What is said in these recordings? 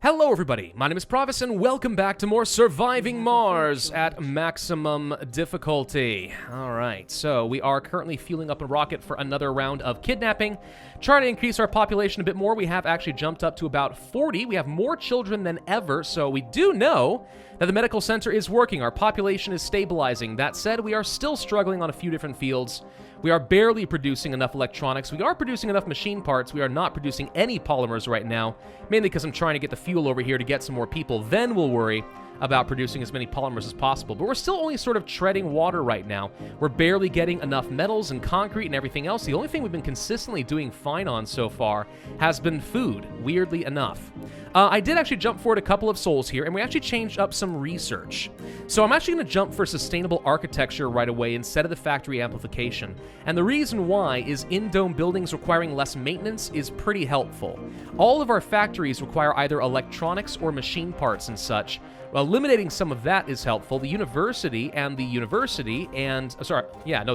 Hello everybody, my name is Pravus and welcome back to more Surviving Mars at maximum difficulty. Alright, so we are currently fueling up a rocket for another round of kidnapping. Trying to increase our population a bit more. We have actually jumped up to about 40. We have more children than ever, so we do know that the medical center is working. Our population is stabilizing. That said, we are still struggling on a few different fields. We are barely producing enough electronics. We are producing enough machine parts. We are not producing any polymers right now, mainly because I'm trying to get the fuel over here to get some more people. Then we'll worry about producing as many polymers as possible. But we're still only sort of treading water right now. We're barely getting enough metals and concrete and everything else. The only thing we've been consistently doing fine on so far has been food, weirdly enough. I did actually jump forward a couple of souls here, and we actually changed up some research. So I'm actually going to jump for sustainable architecture right away instead of the factory amplification. And the reason why is in-dome buildings requiring less maintenance is pretty helpful. All of our factories require either electronics or machine parts and such. Eliminating some of that is helpful. The university and the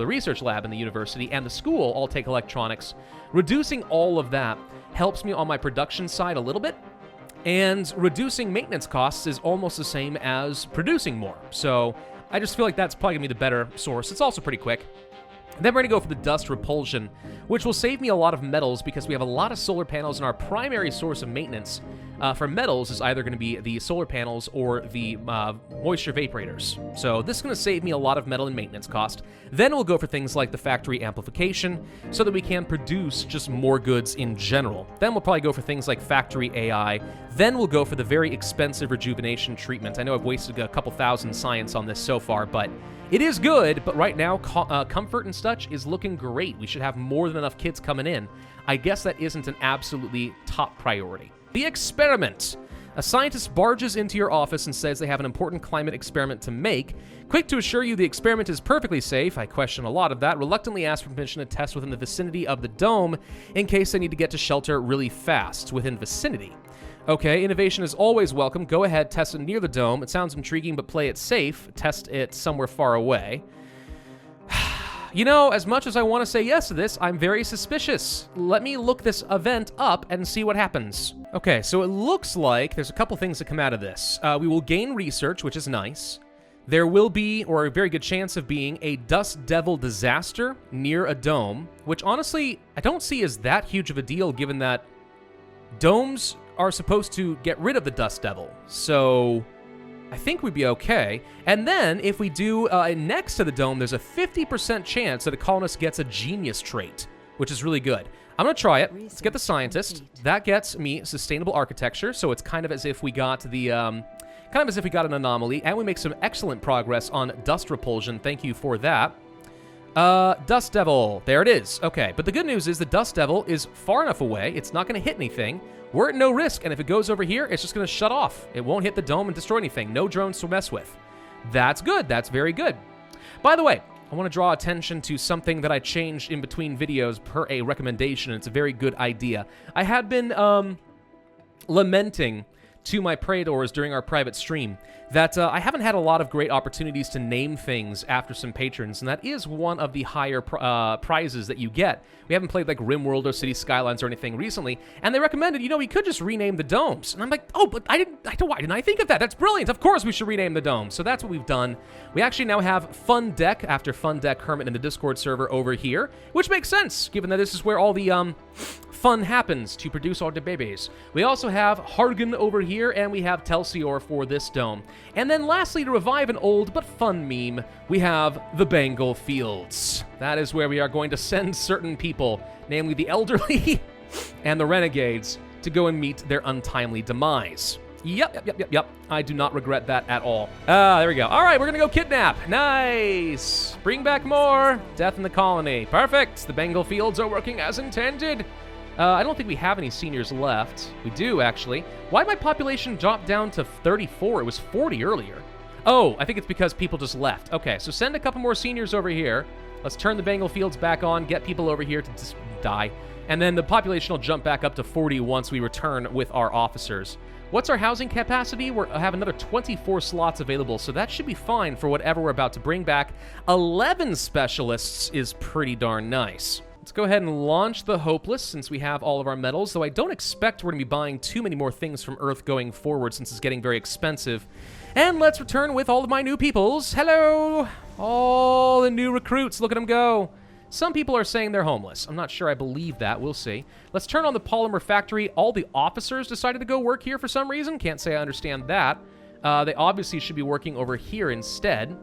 research lab and the university and the school all take electronics. Reducing all of that helps me on my production side a little bit. And reducing maintenance costs is almost the same as producing more. So I just feel like that's probably going to be the better source. It's also pretty quick. Then we're going to go for the dust repulsion, which will save me a lot of metals because we have a lot of solar panels, and our primary source of maintenance for metals is either going to be the solar panels or the moisture vaporators. So this is going to save me a lot of metal and maintenance cost. Then we'll go for things like the factory amplification so that we can produce just more goods in general. Then we'll probably go for things like factory AI. Then we'll go for the very expensive rejuvenation treatment. I know I've wasted a couple thousand science on this so far, but it is good. But right now, comfort and such is looking great. We should have more than enough kids coming in. I guess that isn't an absolutely top priority. The experiment. A scientist barges into your office and says they have an important climate experiment to make. Quick to assure you the experiment is perfectly safe. I question a lot of that. Reluctantly ask for permission to test within the vicinity of the dome in case they need to get to shelter really fast within vicinity. Okay, innovation is always welcome. Go ahead, test it near the dome. It sounds intriguing, but play it safe. Test it somewhere far away. You know, as much as I want to say yes to this, I'm very suspicious. Let me look this event up and see what happens. Okay, so it looks like there's a couple things that come out of this. We will gain research, which is nice. There will be, or a very good chance of being, a dust devil disaster near a dome, which honestly, I don't see as that huge of a deal given that domes are supposed to get rid of the dust devil. So I think we'd be okay. And then, if we do next to the dome, there's a 50% chance that a colonist gets a genius trait, which is really good. I'm going to try it. Let's get the scientist. That gets me sustainable architecture, so it's kind of as if we got the, an anomaly, and we make some excellent progress on dust repulsion. Thank you for that. Dust devil. There it is. Okay, but the good news is the dust devil is far enough away. It's not going to hit anything. We're at no risk, and if it goes over here, it's just going to shut off. It won't hit the dome and destroy anything. No drones to mess with. That's good. That's very good. By the way, I want to draw attention to something that I changed in between videos per a recommendation, and it's a very good idea. I had been lamenting to my praetors during our private stream that I haven't had a lot of great opportunities to name things after some patrons, and that is one of the higher prizes that you get. We haven't played like RimWorld or City Skylines or anything recently, and they recommended, you know, we could just rename the domes. And I'm like, oh, but why didn't I think of that? That's brilliant. Of course we should rename the domes. So that's what we've done. We actually now have Fun Deck after Fun Deck Hermit in the Discord server over here, which makes sense, given that this is where all the fun happens to produce all the babies. We also have Hargan over here, and we have Telsior for this dome. And then lastly, to revive an old but fun meme, we have the Bengal Fields. That is where we are going to send certain people, namely the elderly and the renegades, to go and meet their untimely demise. Yep. I do not regret that at all. There we go. All right, we're gonna go kidnap. Nice. Bring back more. Death in the colony. Perfect. The Bengal Fields are working as intended. I don't think we have any seniors left. We do, actually. Why did my population drop down to 34? It was 40 earlier. Oh, I think it's because people just left. Okay, so send a couple more seniors over here. Let's turn the Bengal Fields back on, get people over here to just die. And then the population will jump back up to 40 once we return with our officers. What's our housing capacity? We have another 24 slots available, so that should be fine for whatever we're about to bring back. 11 specialists is pretty darn nice. Let's go ahead and launch the Hopeless since we have all of our metals, though I don't expect we're going to be buying too many more things from Earth going forward since it's getting very expensive. And let's return with all of my new peoples. Hello! All the new recruits. Look at them go. Some people are saying they're homeless. I'm not sure I believe that. We'll see. Let's turn on the Polymer Factory. All the officers decided to go work here for some reason. Can't say I understand that. They obviously should be working over here instead.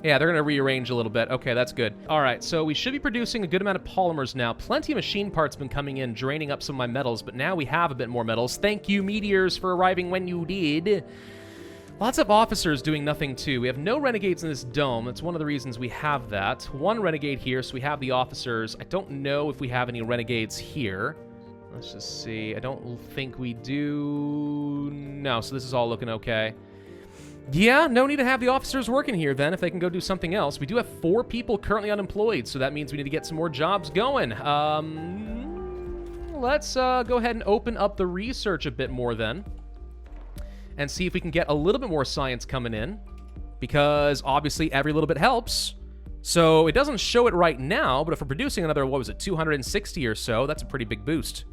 Yeah, they're going to rearrange a little bit. Okay, that's good. All right, so we should be producing a good amount of polymers now. Plenty of machine parts been coming in, draining up some of my metals, but now we have a bit more metals. Thank you, meteors, for arriving when you did. Lots of officers doing nothing, too. We have no renegades in this dome. That's one of the reasons we have that. One renegade here, so we have the officers. I don't know if we have any renegades here. Let's just see. I don't think we do. No, so this is all looking okay. Yeah, no need to have the officers working here, then, if they can go do something else. We do have 4 people currently unemployed, so that means we need to get some more jobs going. Let's go ahead and open up the research a bit more, then, and see if we can get a little bit more science coming in, because, obviously, every little bit helps. So, it doesn't show it right now, but if we're producing another, what was it, 260 or so, that's a pretty big boost.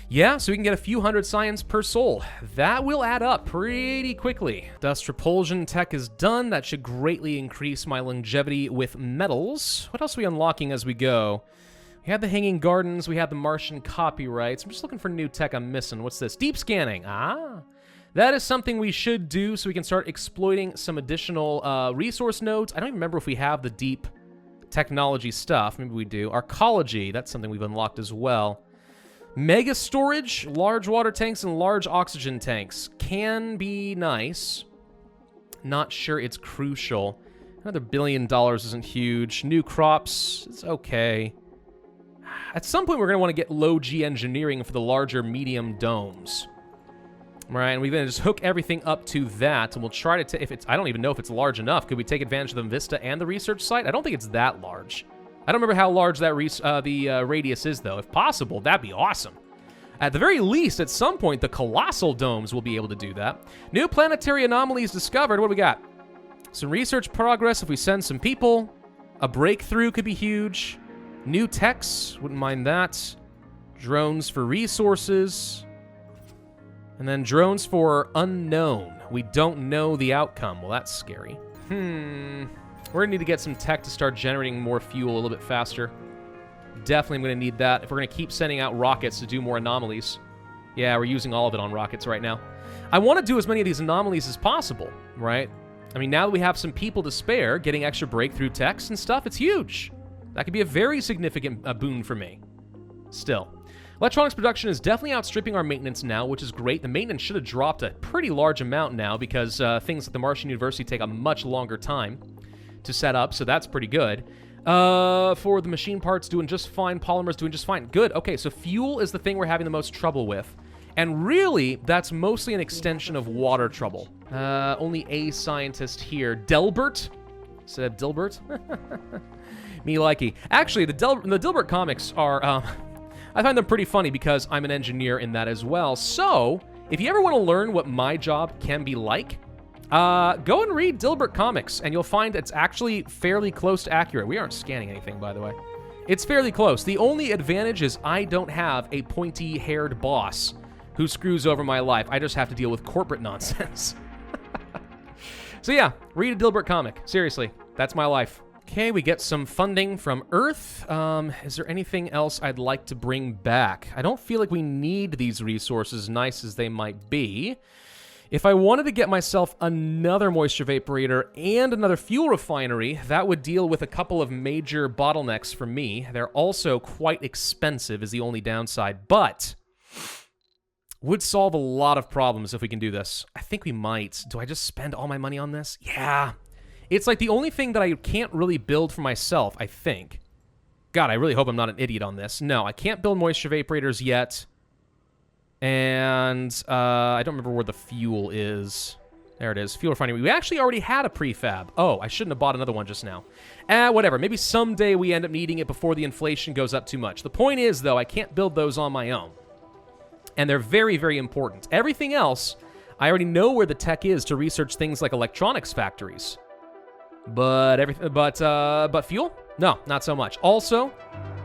Yeah, so we can get a few hundred science per soul. That will add up pretty quickly. Dust repulsion tech is done. That should greatly increase my longevity with metals. What else are we unlocking as we go? We had the Hanging Gardens. We had the Martian copyrights. I'm just looking for new tech I'm missing. What's this? Deep scanning. Ah, that is something we should do so we can start exploiting some additional resource nodes. I don't even remember if we have the deep technology stuff. Maybe we do. Arcology. That's something we've unlocked as well. Mega storage, large water tanks, and large oxygen tanks can be nice. Not sure it's crucial. Another $1 billion isn't huge. New crops, it's okay. At some point, we're going to want to get low-G engineering for the larger medium domes. Right, and we're going to just hook everything up to that, and we'll try to, if it's, I don't even know if it's large enough. Could we take advantage of the Vista and the research site? I don't think it's that large. I don't remember how large that radius is, though. If possible, that'd be awesome. At the very least, at some point, the colossal domes will be able to do that. New planetary anomalies discovered. What do we got? Some research progress if we send some people. A breakthrough could be huge. New techs, wouldn't mind that. Drones for resources. And then drones for unknown. We don't know the outcome. Well, that's scary. We're going to need to get some tech to start generating more fuel a little bit faster. Definitely going to need that if we're going to keep sending out rockets to do more anomalies. Yeah, we're using all of it on rockets right now. I want to do as many of these anomalies as possible, right? I mean, now that we have some people to spare, getting extra breakthrough techs and stuff, it's huge. That could be a very significant boon for me. Still. Electronics production is definitely outstripping our maintenance now, which is great. The maintenance should have dropped a pretty large amount now because things at the Martian University take a much longer time to set up, so that's pretty good. For the machine parts, doing just fine. Polymers doing just fine. Good. Okay, so fuel is the thing we're having the most trouble with. And really, that's mostly an extension of water trouble. Only a scientist here. Delbert? Instead of Dilbert? Me likey. Actually, the Dilbert comics are... I find them pretty funny because I'm an engineer in that as well. So, if you ever want to learn what my job can be like... go and read Dilbert comics, and you'll find it's actually fairly close to accurate. We aren't scanning anything, by the way. It's fairly close. The only advantage is I don't have a pointy-haired boss who screws over my life. I just have to deal with corporate nonsense. So yeah, read a Dilbert comic. Seriously, that's my life. Okay, we get some funding from Earth. Is there anything else I'd like to bring back? I don't feel like we need these resources, nice as they might be. If I wanted to get myself another moisture vaporator and another fuel refinery, that would deal with a couple of major bottlenecks for me. They're also quite expensive is the only downside, but would solve a lot of problems if we can do this. I think we might. Do I just spend all my money on this? Yeah. It's like the only thing that I can't really build for myself, I think. God, I really hope I'm not an idiot on this. No, I can't build moisture vaporators yet. And I don't remember where the fuel is. There it is, fuel refinery. We actually already had a prefab. Oh, I shouldn't have bought another one just now. Whatever, maybe someday we end up needing it before the inflation goes up too much. The point is, though, I can't build those on my own. And they're very, very important. Everything else, I already know where the tech is to research things like electronics factories. But fuel? No, not so much. Also,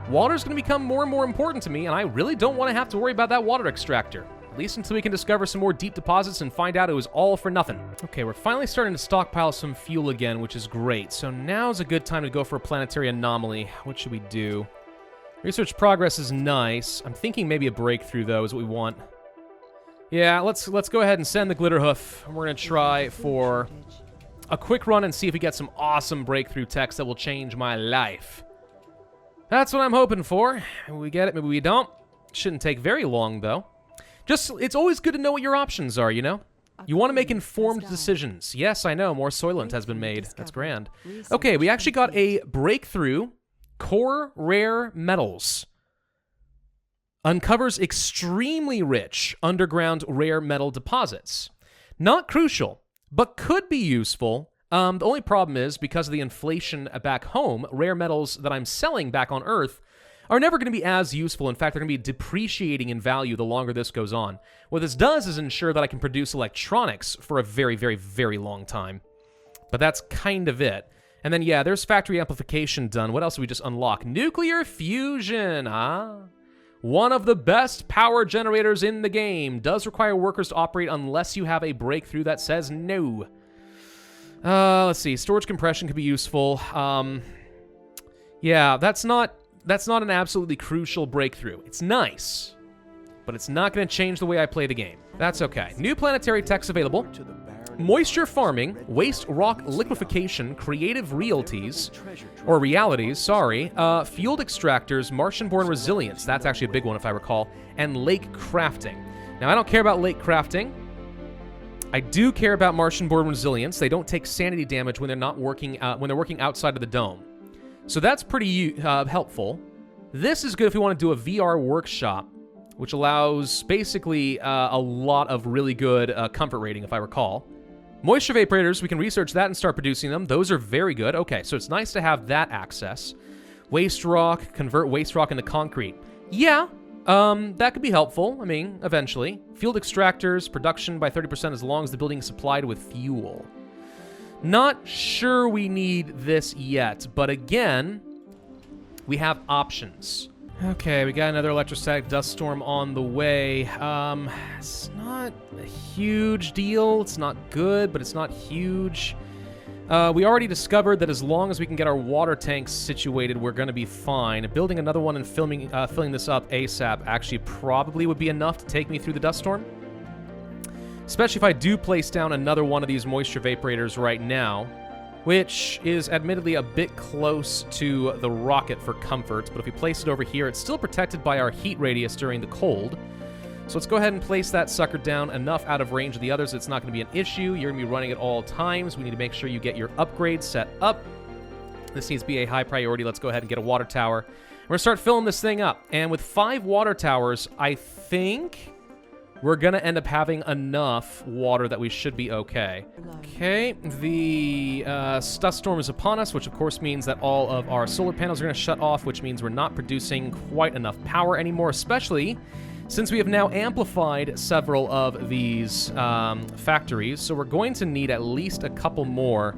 water's going to become more and more important to me, and I really don't want to have to worry about that water extractor. At least until we can discover some more deep deposits and find out it was all for nothing. Okay, we're finally starting to stockpile some fuel again, which is great. So now's a good time to go for a planetary anomaly. What should we do? Research progress is nice. I'm thinking maybe a breakthrough, though, is what we want. Yeah, let's go ahead and send the Glitterhoof. We're going to try for a quick run and see if we get some awesome breakthrough techs that will change my life. That's what I'm hoping for. Maybe we get it, maybe we don't. Shouldn't take very long, though. It's always good to know what your options are, you know? You want to make informed decisions. Yes, I know, more Soylent has been made. That's grand. Okay, we actually got a breakthrough. Core rare metals. Uncovers extremely rich underground rare metal deposits. Not crucial, but could be useful. The only problem is, because of the inflation back home, rare metals that I'm selling back on Earth are never going to be as useful. In fact, they're going to be depreciating in value the longer this goes on. What this does is ensure that I can produce electronics for a very, very, very long time. But that's kind of it. And then, yeah, there's factory amplification done. What else did we just unlock? Nuclear fusion, one of the best power generators in the game. Does require workers to operate unless you have a breakthrough that says no. Let's see. Storage compression could be useful. Yeah, that's not an absolutely crucial breakthrough. It's nice, but it's not going to change the way I play the game. That's okay. New planetary techs available. Moisture farming, waste rock liquefaction, creative realities, field extractors, Martian-born resilience, that's actually a big one if I recall, and lake crafting. Now, I don't care about lake crafting. I do care about Martian-born resilience. They don't take sanity damage when they're not working when they're working outside of the dome. So that's pretty helpful. This is good if we want to do a VR workshop, which allows basically a lot of really good comfort rating, if I recall. Moisture vaporators, we can research that and start producing them. Those are very good. Okay, so it's nice to have that access. Waste rock, convert waste rock into concrete. Yeah, that could be helpful, I mean, eventually. Field extractors, production by 30% as long as the building is supplied with fuel. Not sure we need this yet, but again, we have options. Okay, we got another electrostatic dust storm on the way. It's not a huge deal. It's not good, but it's not huge. We already discovered that as long as we can get our water tanks situated, we're going to be fine. Building another one and filling this up ASAP actually probably would be enough to take me through the dust storm. Especially if I do place down another one of these moisture vaporators right now, which is admittedly a bit close to the rocket for comfort, but if we place it over here, it's still protected by our heat radius during the cold. So let's go ahead and place that sucker down enough out of range of the others. It's not going to be an issue. You're going to be running at all times. We need to make sure you get your upgrades set up. This needs to be a high priority. Let's go ahead and get a water tower. We're going to start filling this thing up. And with 5 water towers, I think we're going to end up having enough water that we should be okay. Okay, the dust storm is upon us, which of course means that all of our solar panels are going to shut off, which means we're not producing quite enough power anymore, especially since we have now amplified several of these factories. So we're going to need at least a couple more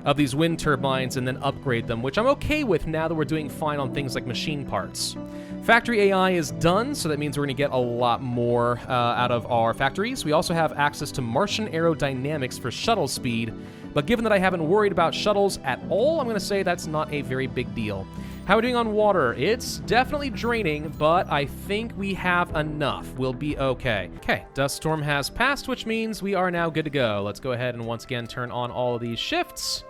of these wind turbines and then upgrade them, which I'm okay with now that we're doing fine on things like machine parts. Factory AI is done, so that means we're going to get a lot more out of our factories. We also have access to Martian aerodynamics for shuttle speed, but given that I haven't worried about shuttles at all, I'm going to say that's not a very big deal. How are we doing on water? It's definitely draining, but I think we have enough. We'll be okay. Okay, dust storm has passed, which means we are now good to go. Let's go ahead and once again turn on all of these shifts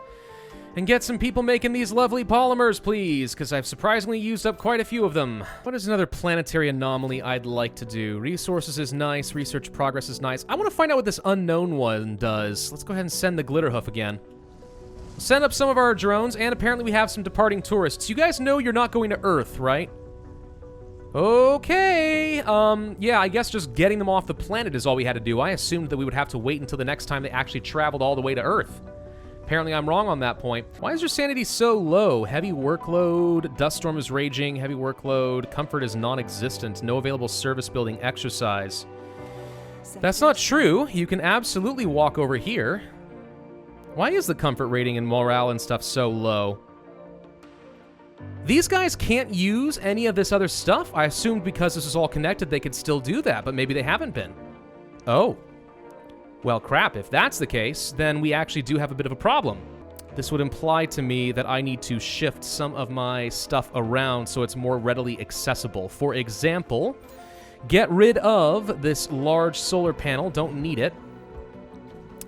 and get some people making these lovely polymers, please, because I've surprisingly used up quite a few of them. What is another planetary anomaly I'd like to do? Resources is nice. Research progress is nice. I want to find out what this unknown one does. Let's go ahead and send the Glitterhoof again. Send up some of our drones, and apparently we have some departing tourists. You guys know you're not going to Earth, right? Okay. Yeah, I guess just getting them off the planet is all we had to do. I assumed that we would have to wait until the next time they actually traveled all the way to Earth. Apparently I'm wrong on that point. Why is your sanity so low? Heavy workload, dust storm is raging, heavy workload, comfort is non-existent, no available service building exercise. That's not true. You can absolutely walk over here. Why is the comfort rating and morale and stuff so low? These guys can't use any of this other stuff. I assumed because this is all connected, they could still do that, but maybe they haven't been. Oh. Well, crap. If that's the case, then we actually do have a bit of a problem. This would imply to me that I need to shift some of my stuff around so it's more readily accessible. For example, get rid of this large solar panel. Don't need it.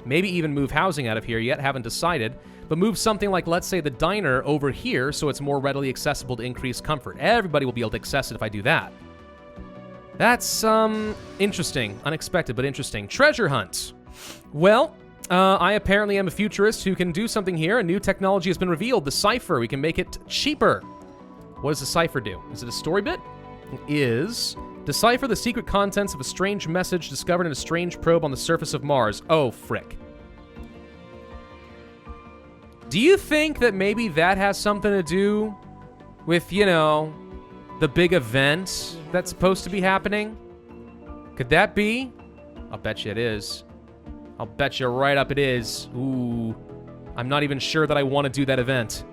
Maybe even move housing out of here yet. Haven't decided. But move something like, let's say, the diner over here so it's more readily accessible to increase comfort. Everybody will be able to access it if I do that. That's, interesting. Unexpected, but interesting. Treasure hunt. Well, I apparently am a futurist who can do something here. A new technology has been revealed. The cipher. We can make it cheaper. What does the cipher do? Is it a story bit? It is. Decipher the secret contents of a strange message discovered in a strange probe on the surface of Mars. Oh, frick. Do you think that maybe that has something to do with, you know, the big event that's supposed to be happening? Could that be? I'll bet you it is. I'll bet you right up it is. Ooh. I'm not even sure that I want to do that event.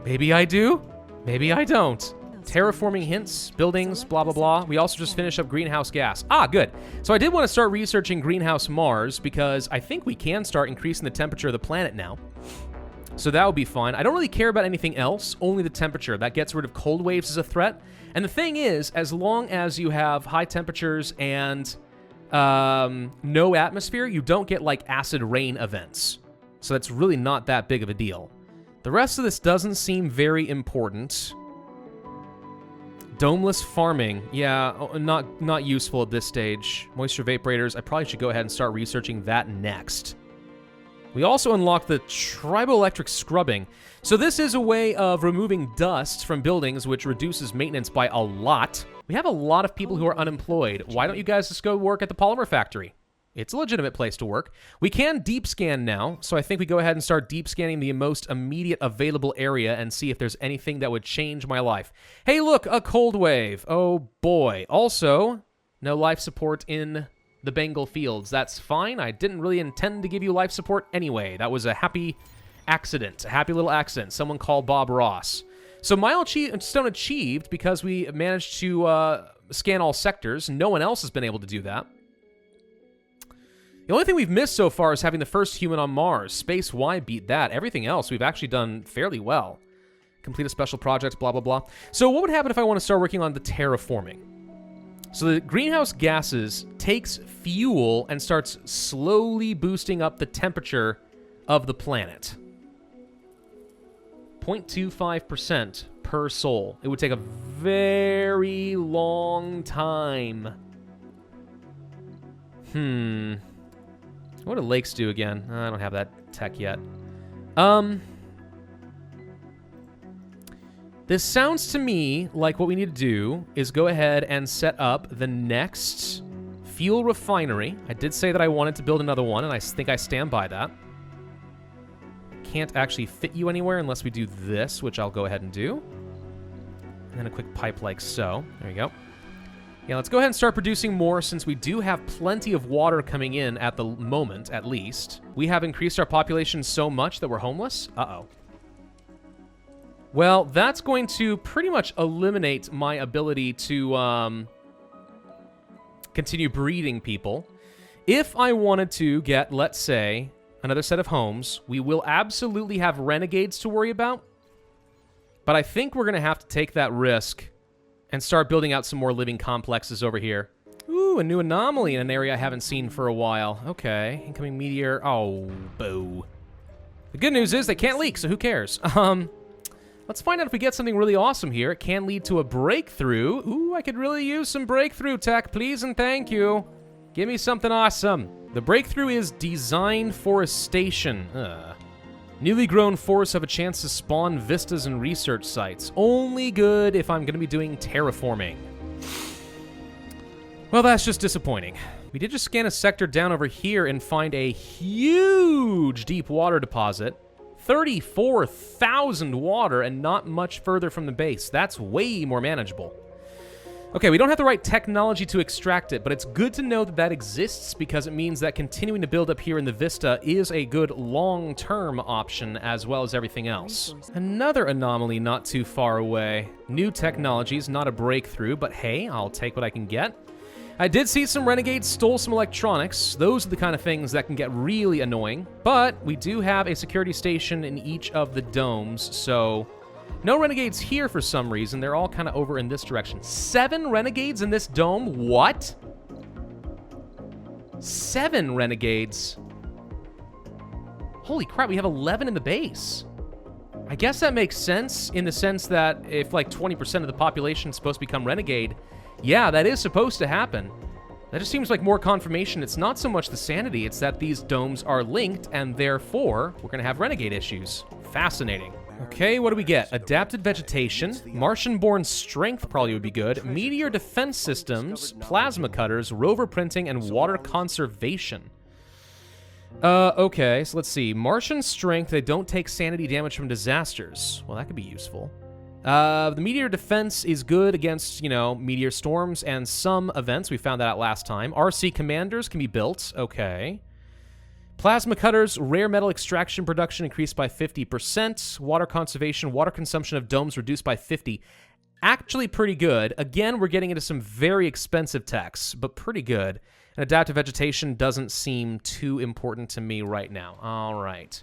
Maybe I do. Maybe I don't. Terraforming hints, buildings, blah, blah, blah. We also just finished up greenhouse gas. Ah, good. So I did want to start researching greenhouse Mars because I think we can start increasing the temperature of the planet now. So that would be fine. I don't really care about anything else, only the temperature. That gets rid of cold waves as a threat. And the thing is, as long as you have high temperatures and no atmosphere, you don't get like acid rain events. So that's really not that big of a deal. The rest of this doesn't seem very important. Domeless farming. Yeah, not useful at this stage. Moisture vaporators. I probably should go ahead and start researching that next. We also unlocked the Triboelectric Scrubbing. So this is a way of removing dust from buildings, which reduces maintenance by a lot. We have a lot of people who are unemployed. Why don't you guys just go work at the Polymer Factory? It's a legitimate place to work. We can deep scan now, so I think we go ahead and start deep scanning the most immediate available area and see if there's anything that would change my life. Hey, look, a cold wave. Oh, boy. Also, no life support in the Bengal fields. That's fine. I didn't really intend to give you life support anyway. That was a happy accident, a happy little accident. Someone called Bob Ross. So milestone achieved because we managed to scan all sectors. No one else has been able to do that. The only thing we've missed so far is having the first human on Mars. Space Y beat that. Everything else we've actually done fairly well. Complete a special project, blah, blah, blah. So what would happen if I want to start working on the terraforming? So the greenhouse gases takes fuel and starts slowly boosting up the temperature of the planet. 0.25% per soul. It would take a very long time. What do lakes do again? I don't have that tech yet. This sounds to me like what we need to do is go ahead and set up the next fuel refinery. I did say that I wanted to build another one, and I think I stand by that. Can't actually fit you anywhere unless we do this, which I'll go ahead and do. And then a quick pipe like so. There you go. Yeah, let's go ahead and start producing more since we do have plenty of water coming in at the moment, at least. We have increased our population so much that we're homeless. Uh-oh. Well, that's going to pretty much eliminate my ability to continue breeding people. If I wanted to get, let's say, another set of homes, we will absolutely have renegades to worry about. But I think we're going to have to take that risk and start building out some more living complexes over here. Ooh, a new anomaly in an area I haven't seen for a while. Okay, incoming meteor. Oh, boo. The good news is they can't leak, so who cares? Let's find out if we get something really awesome here. It can lead to a breakthrough. Ooh, I could really use some breakthrough tech, please and thank you. Give me something awesome. The breakthrough is design forestation. Newly grown forests have a chance to spawn vistas and research sites. Only good if I'm going to be doing terraforming. Well, that's just disappointing. We did just scan a sector down over here and find a huge deep water deposit. 34,000 water and not much further from the base. That's way more manageable. Okay, we don't have the right technology to extract it, but it's good to know that that exists because it means that continuing to build up here in the Vista is a good long-term option as well as everything else. Another anomaly not too far away. New technologies, not a breakthrough, but hey, I'll take what I can get. I did see some renegades stole some electronics. Those are the kind of things that can get really annoying, but we do have a security station in each of the domes, so no renegades here for some reason. They're all kind of over in this direction. 7 renegades in this dome? What? 7 renegades? Holy crap, we have 11 in the base. I guess that makes sense in the sense that if like 20% of the population is supposed to become renegade, yeah, that is supposed to happen. That just seems like more confirmation. It's not so much the sanity, it's that these domes are linked, and therefore, we're going to have renegade issues. Fascinating. Okay, what do we get? Adapted vegetation, Martian-born strength probably would be good, meteor defense systems, plasma cutters, rover printing, and water conservation. Okay, so let's see. Martian strength, they don't take sanity damage from disasters. Well, that could be useful. The meteor defense is good against, you know, meteor storms and some events. We found that out last time. RC commanders can be built. Okay. Plasma cutters, rare metal extraction production increased by 50%. Water conservation, water consumption of domes reduced by 50. Actually pretty good. Again, we're getting into some very expensive techs, but pretty good. And adaptive vegetation doesn't seem too important to me right now. All right.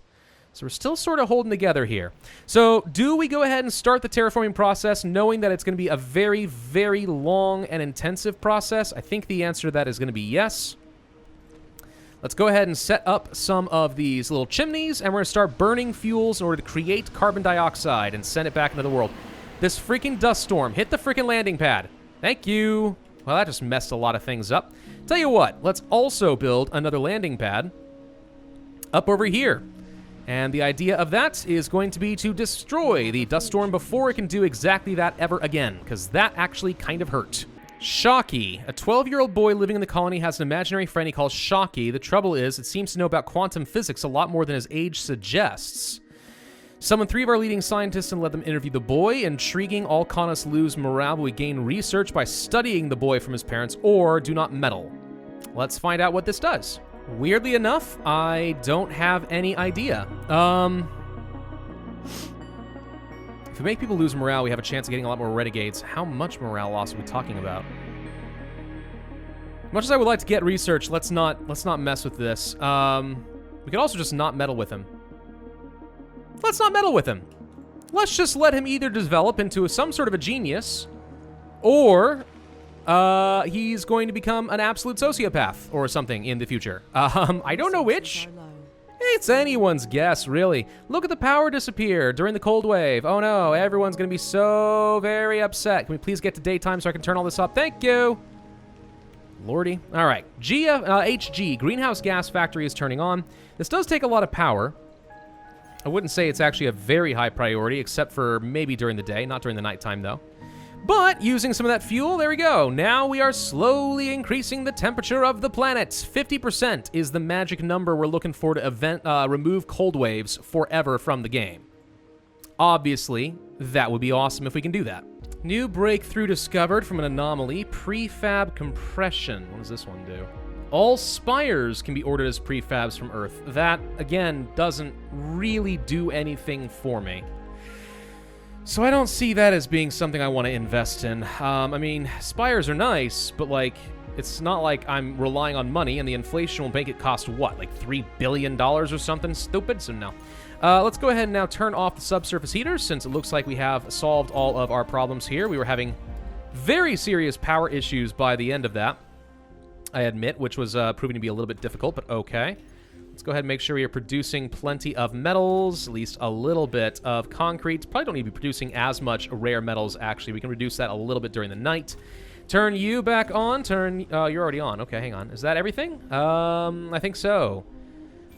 So we're still sort of holding together here. So do we go ahead and start the terraforming process knowing that it's going to be a very, very long and intensive process? I think the answer to that is going to be yes. Let's go ahead and set up some of these little chimneys, and we're going to start burning fuels in order to create carbon dioxide and send it back into the world. This freaking dust storm, hit the freaking landing pad. Thank you. Well, that just messed a lot of things up. Tell you what, let's also build another landing pad up over here. And the idea of that is going to be to destroy the dust storm before it can do exactly that ever again, because that actually kind of hurt. Shocky. A 12-year-old boy living in the colony has an imaginary friend he calls Shocky. The trouble is, it seems to know about quantum physics a lot more than his age suggests. Summon 3 of our leading scientists and let them interview the boy. Intriguing, all con us lose morale, but we gain research by studying the boy from his parents, or do not meddle. Let's find out what this does. Weirdly enough, I don't have any idea. If we make people lose morale, we have a chance of getting a lot more renegades. How much morale loss are we talking about? Much as I would like to get research, let's not mess with this. We could also just not meddle with him. Let's not meddle with him. Let's just let him either develop into some sort of a genius, or he's going to become an absolute sociopath or something in the future. I don't know which. It's anyone's guess, really. Look at the power disappear during the cold wave. Oh no, everyone's going to be so very upset. Can we please get to daytime so I can turn all this up? Thank you. Lordy. All right. HG, greenhouse gas factory is turning on. This does take a lot of power. I wouldn't say it's actually a very high priority, except for maybe during the day, not during the nighttime though. But using some of that fuel, there we go. Now we are slowly increasing the temperature of the planet. 50% is the magic number we're looking for to remove cold waves forever from the game. Obviously, that would be awesome if we can do that. New breakthrough discovered from an anomaly, prefab compression. What does this one do? All spires can be ordered as prefabs from Earth. That, again, doesn't really do anything for me. So I don't see that as being something I want to invest in. I mean, spires are nice, but like, it's not like I'm relying on money, and the inflation will make it cost what, like $3 billion or something stupid? So no. Let's go ahead and now turn off the subsurface heaters, since it looks like we have solved all of our problems here. We were having very serious power issues by the end of that, I admit, which was proving to be a little bit difficult, but okay. Let's go ahead and make sure we are producing plenty of metals, at least a little bit of concrete. Probably don't need to be producing as much rare metals, actually. We can reduce that a little bit during the night. Turn you back on. You're already on. Okay, hang on. Is that everything? I think so.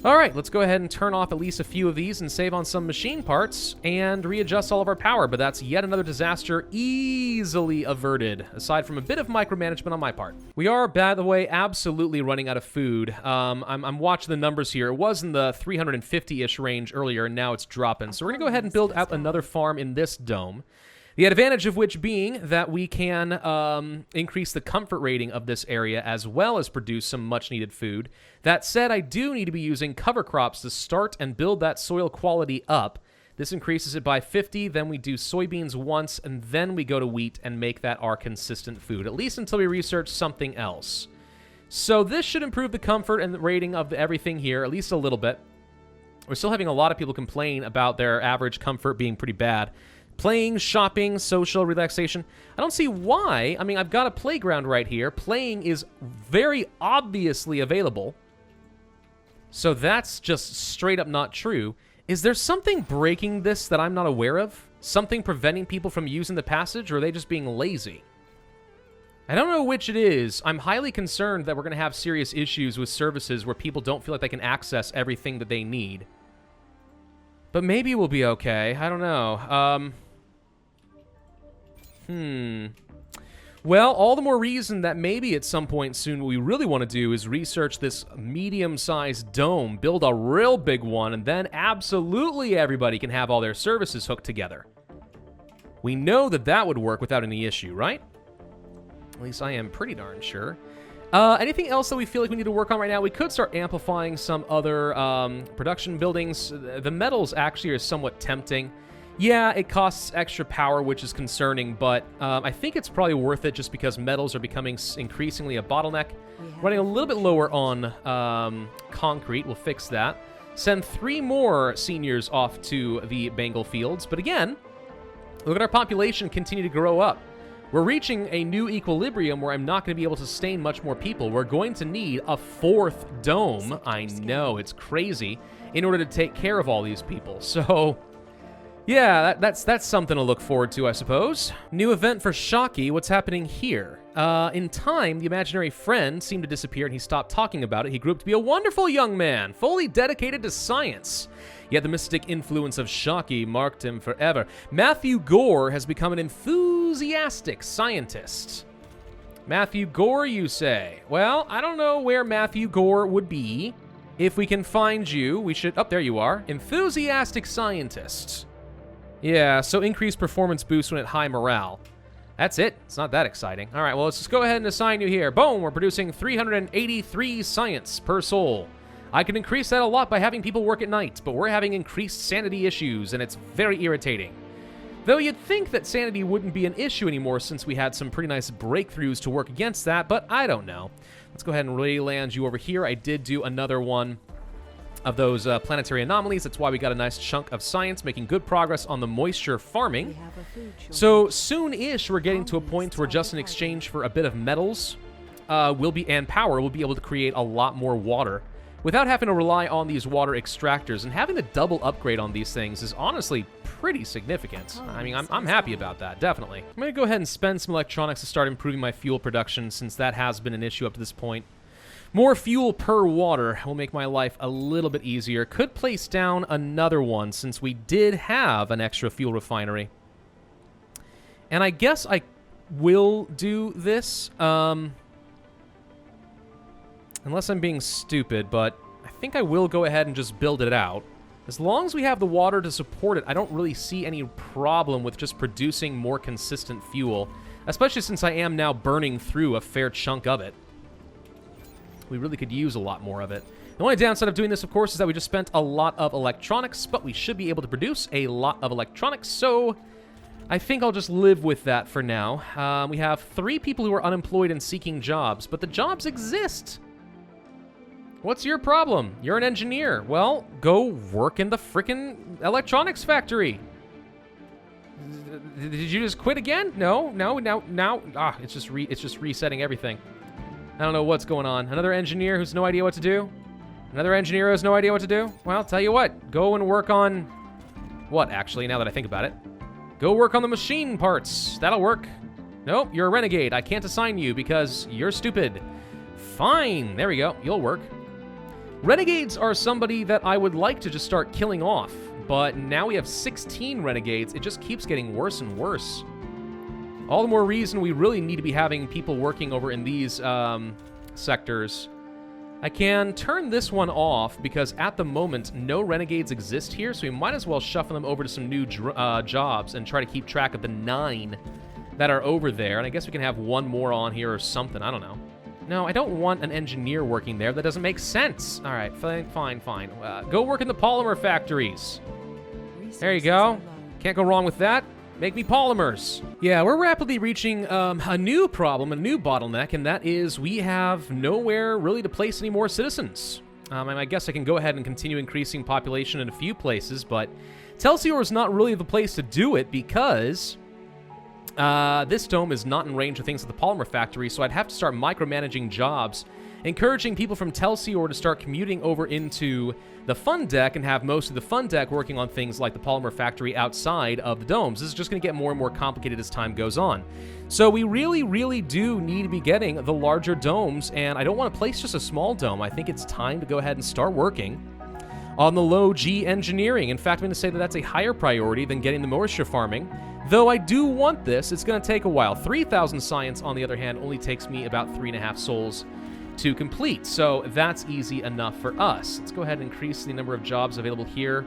All right, let's go ahead and turn off at least a few of these and save on some machine parts and readjust all of our power, but that's yet another disaster easily averted, aside from a bit of micromanagement on my part. We are, by the way, absolutely running out of food. I'm watching the numbers here. It was in the 350-ish range earlier, and now it's dropping. So we're going to go ahead and build out another farm in this dome. The advantage of which being that we can increase the comfort rating of this area as well as produce some much-needed food. That said, I do need to be using cover crops to start and build that soil quality up. This increases it by 50, then we do soybeans once, and then we go to wheat and make that our consistent food, at least until we research something else. So this should improve the comfort and the rating of everything here, at least a little bit. We're still having a lot of people complain about their average comfort being pretty bad. Playing, shopping, social, relaxation. I don't see why. I mean, I've got a playground right here. Playing is very obviously available. So that's just straight up not true. Is there something breaking this that I'm not aware of? Something preventing people from using the passage, or are they just being lazy? I don't know which it is. I'm highly concerned that we're going to have serious issues with services where people don't feel like they can access everything that they need. But maybe we'll be okay. I don't know. Well, all the more reason that maybe at some point soon what we really want to do is research this medium-sized dome, build a real big one, and then absolutely everybody can have all their services hooked together. We know that that would work without any issue, right? At least I am pretty darn sure. Anything else that we feel like we need to work on right now? We could start amplifying some other production buildings. The metals actually are somewhat tempting. Yeah, it costs extra power, which is concerning, but I think it's probably worth it just because metals are becoming increasingly a bottleneck. Running a little bit lower on concrete, we'll fix that. Send 3 more seniors off to the Bengal fields, but again, look at our population continue to grow up. We're reaching a new equilibrium where I'm not going to be able to sustain much more people. We're going to need a 4th dome, I know, it's crazy, in order to take care of all these people. So, yeah, that's something to look forward to, I suppose. New event for Shocky, what's happening here? In time, the imaginary friend seemed to disappear and he stopped talking about it. He grew up to be a wonderful young man, fully dedicated to science. Yet the mystic influence of Shocky marked him forever. Matthew Gore has become an enthusiastic scientist. Matthew Gore, you say? Well, I don't know where Matthew Gore would be. If we can find you, we should... Oh, there you are. Enthusiastic scientist. Yeah, so increased performance boost when at high morale. That's it. It's not that exciting. All right, well, let's just go ahead and assign you here. Boom, we're producing 383 science per soul. I can increase that a lot by having people work at night, but we're having increased sanity issues, and it's very irritating. Though you'd think that sanity wouldn't be an issue anymore since we had some pretty nice breakthroughs to work against that, but I don't know. Let's go ahead and re-land you over here. I did do another one of those planetary anomalies. That's why we got a nice chunk of science, making good progress on the moisture farming. So soon-ish, we're getting to a point where just in exchange for a bit of metals and power, we'll be able to create a lot more water without having to rely on these water extractors. And having a double upgrade on these things is honestly pretty significant. I mean, I'm happy about that, definitely. I'm going to go ahead and spend some electronics to start improving my fuel production, since that has been an issue up to this point. More fuel per water will make my life a little bit easier. Could place down another one, since we did have an extra fuel refinery. And I guess I will do this, unless I'm being stupid, but I think I will go ahead and just build it out. As long as we have the water to support it, I don't really see any problem with just producing more consistent fuel, especially since I am now burning through a fair chunk of it. We really could use a lot more of it. The only downside of doing this, of course, is that we just spent a lot of electronics, but we should be able to produce a lot of electronics, so I think I'll just live with that for now. We have 3 people who are unemployed and seeking jobs, but the jobs exist. What's your problem? You're an engineer. Well, go work in the frickin' electronics factory. Did you just quit again? No. It's just resetting everything. I don't know what's going on. Another engineer who's no idea what to do? Another engineer who has no idea what to do? Well, tell you what. Go and work on... What, actually, now that I think about it? Go work on the machine parts. That'll work. Nope, you're a renegade. I can't assign you because you're stupid. Fine. There we go. You'll work. Renegades are somebody that I would like to just start killing off, but now we have 16 renegades. It just keeps getting worse and worse. All the more reason we really need to be having people working over in these sectors. I can turn this one off because at the moment no renegades exist here, so we might as well shuffle them over to some new jobs and try to keep track of the 9 that are over there. And I guess we can have one more on here or something. I don't know. No, I don't want an engineer working there. That doesn't make sense. All right, fine. Go work in the polymer factories. There you go. Can't go wrong with that. Make me polymers. Yeah, we're rapidly reaching a new problem, a new bottleneck, and that is we have nowhere really to place any more citizens. And I guess I can go ahead and continue increasing population in a few places, but Telsior is not really the place to do it because this dome is not in range of things at the Polymer Factory, so I'd have to start micromanaging jobs, encouraging people from Telsior to start commuting over into the Fun Deck and have most of the Fun Deck working on things like the Polymer Factory outside of the domes. This is just going to get more and more complicated as time goes on. So we really do need to be getting the larger domes, and I don't want to place just a small dome. I think it's time to go ahead and start working on the low G engineering. In fact, I'm going to say that that's a higher priority than getting the moisture farming. Though I do want this, it's going to take a while. 3,000 science, on the other hand, only takes me about 3.5 souls to complete, so that's easy enough for us. Let's go ahead and increase the number of jobs available here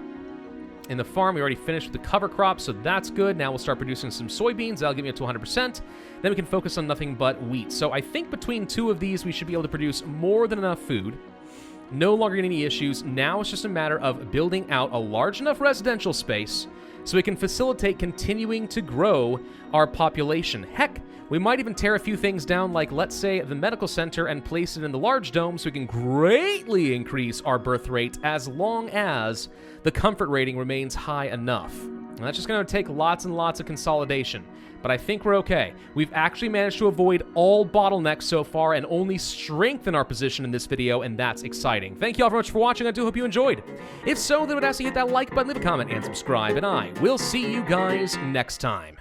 in the farm. We already finished with the cover crop, so that's good. Now we'll start producing some soybeans. That'll get me up to 100%. Then we can focus on nothing but wheat. So I think between 2 of these, we should be able to produce more than enough food. No longer getting any issues. Now it's just a matter of building out a large enough residential space so we can facilitate continuing to grow our population. Heck, we might even tear a few things down, like, let's say, the medical center and place it in the large dome so we can greatly increase our birth rate as long as the comfort rating remains high enough. And that's just going to take lots and lots of consolidation, but I think we're okay. We've actually managed to avoid all bottlenecks so far and only strengthen our position in this video, and that's exciting. Thank you all very much for watching. I do hope you enjoyed. If so, then I would ask you to hit that like button, leave a comment, and subscribe, and I will see you guys next time.